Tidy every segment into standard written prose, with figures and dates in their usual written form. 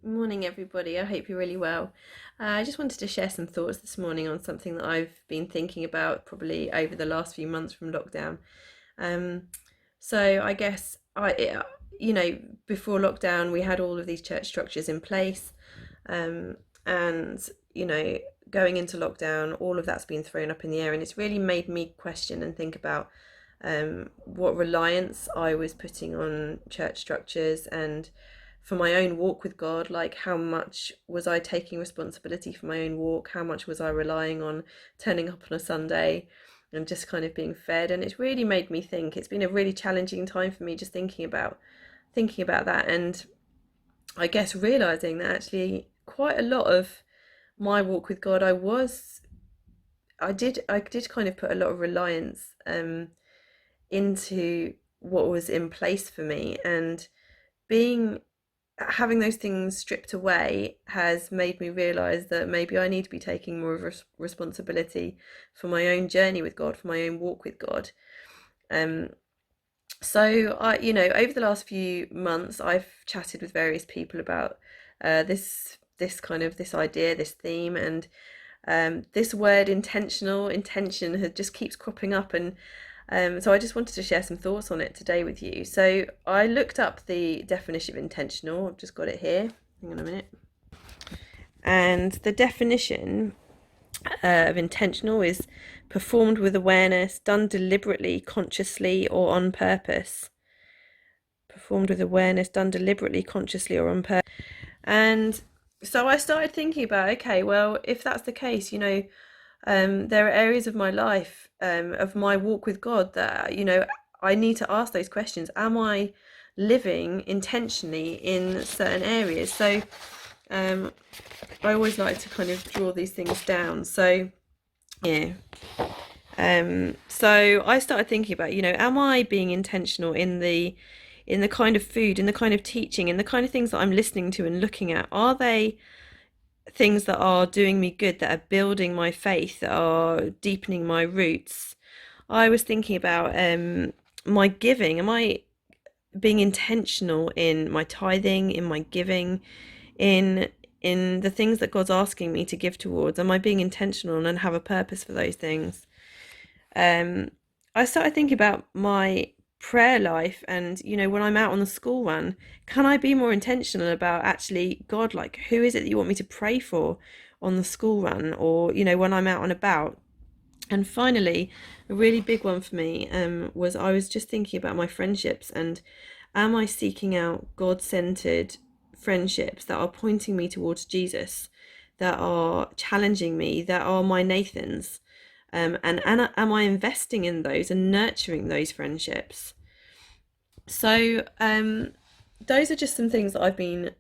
Morning, everybody. I hope you're really well. I just wanted to share some thoughts this morning on something that I've been thinking about probably over the last few months from lockdown. Um, so I guess you know, before lockdown, we had all of these church structures in place, and you know, going into lockdown, all of that's been thrown up in the air, and it's really made me question and think about what reliance I was putting on church structures and for my own walk with God, like how much was I taking responsibility for my own walk? How much was I relying on turning up on a Sunday and just kind of being fed? And it's really made me think. It's been a really challenging time for me just thinking about that, and I guess realizing that actually quite a lot of my walk with God I did kind of put a lot of reliance into what was in place for me, and being having those things stripped away has made me realize that maybe I need to be taking more of responsibility for my own journey with God, for my own walk with God. Um, so over the last few months, I've chatted with various people about this idea, this theme, and this word intention just keeps cropping up, and so I just wanted to share some thoughts on it today with you. So I looked up the definition of intentional. I've just got it here. Hang on a minute. And the definition of intentional is performed with awareness, done deliberately, consciously, or on purpose. Performed with awareness, done deliberately, consciously, or on purpose. And so I started thinking about, okay, well, if that's the case, there are areas of my life, of my walk with God, that, I need to ask those questions. Am I living intentionally in certain areas? So I always like to kind of draw these things down. So, yeah. So I started thinking about, am I being intentional in the kind of food, in the kind of teaching, in the kind of things that I'm listening to and looking at? Are they things that are doing me good, that are building my faith, that are deepening my roots? I was thinking about my giving. Am I being intentional in my tithing, in my giving, in the things that God's asking me to give towards? Am I being intentional and have a purpose for those things? I started thinking about my prayer life, and when I'm out on the school run, can I be more intentional about actually, God, like, who is it that you want me to pray for on the school run, or when I'm out and about? And finally, a really big one for me was, I was just thinking about my friendships, and am I seeking out God-centered friendships that are pointing me towards Jesus, that are challenging me, that are my Nathans? And am I investing in those and nurturing those friendships? So those are just some things that I've been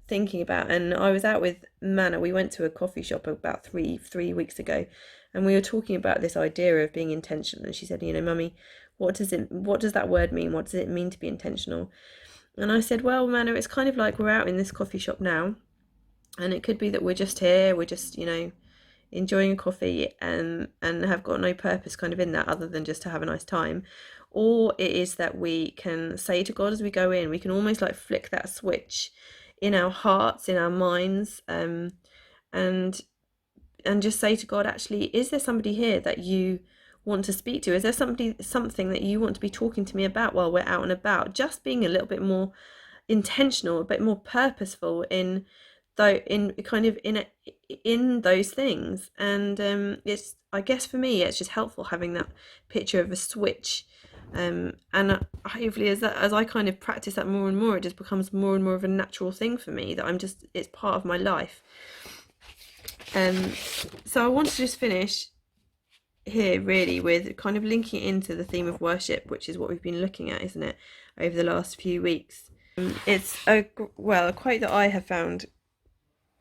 thinking about. And I was out with Manna. We went to a coffee shop about three weeks ago, and we were talking about this idea of being intentional. And she said, Mummy, what does that word mean? What does it mean to be intentional? And I said, well, Manna, it's kind of like we're out in this coffee shop now, and it could be that we're just here, we're just, enjoying a coffee, and have got no purpose kind of in that other than just to have a nice time. Or it is that we can say to God as we go in, we can almost like flick that switch in our hearts, in our minds, and just say to God, actually, is there somebody here that you want to speak to? Is there something that you want to be talking to me about while we're out and about? Just being a little bit more intentional, a bit more purposeful in those things. And it's, I guess for me, it's just helpful having that picture of a switch, and hopefully as I kind of practice that more and more, it just becomes more and more of a natural thing for me, that it's part of my life. So I want to just finish here really with kind of linking it into the theme of worship, which is what we've been looking at, isn't it, over the last few weeks. It's a quote that I have found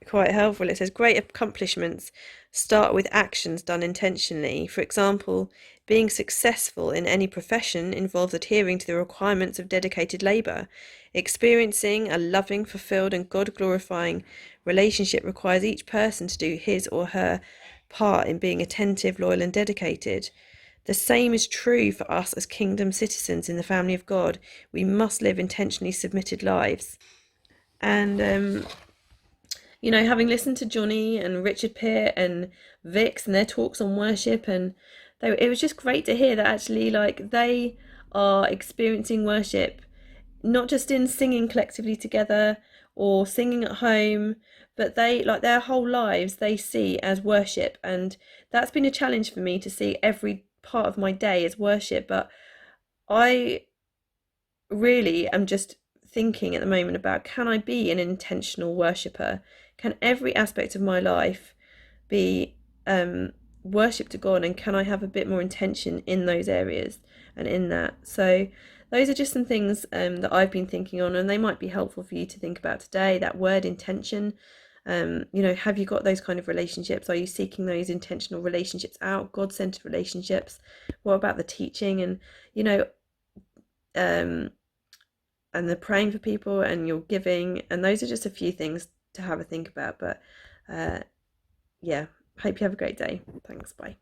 quite helpful. It says, great accomplishments start with actions done intentionally. For example, being successful in any profession involves adhering to the requirements of dedicated labour. Experiencing a loving, fulfilled and God-glorifying relationship requires each person to do his or her part in being attentive, loyal and dedicated. The same is true for us as kingdom citizens in the family of God. We must live intentionally submitted lives. And You know, having listened to Johnny and Richard Pitt and Vix and their talks on worship, and it was just great to hear that actually, like, they are experiencing worship not just in singing collectively together or singing at home, but they, like, their whole lives they see as worship. And that's been a challenge for me, to see every part of my day as worship. But I really am just thinking at the moment about, can I be an intentional worshipper? Can every aspect of my life be worship to God, and can I have a bit more intention in those areas and in that? So those are just some things that I've been thinking on, and they might be helpful for you to think about today. That word intention. You know, have you got those kind of relationships? Are you seeking those intentional relationships out, God-centered relationships? What about the teaching, and you know, um, and the praying for people, and your giving? And those are just a few things to have a think about. But yeah, hope you have a great day. Thanks. Bye.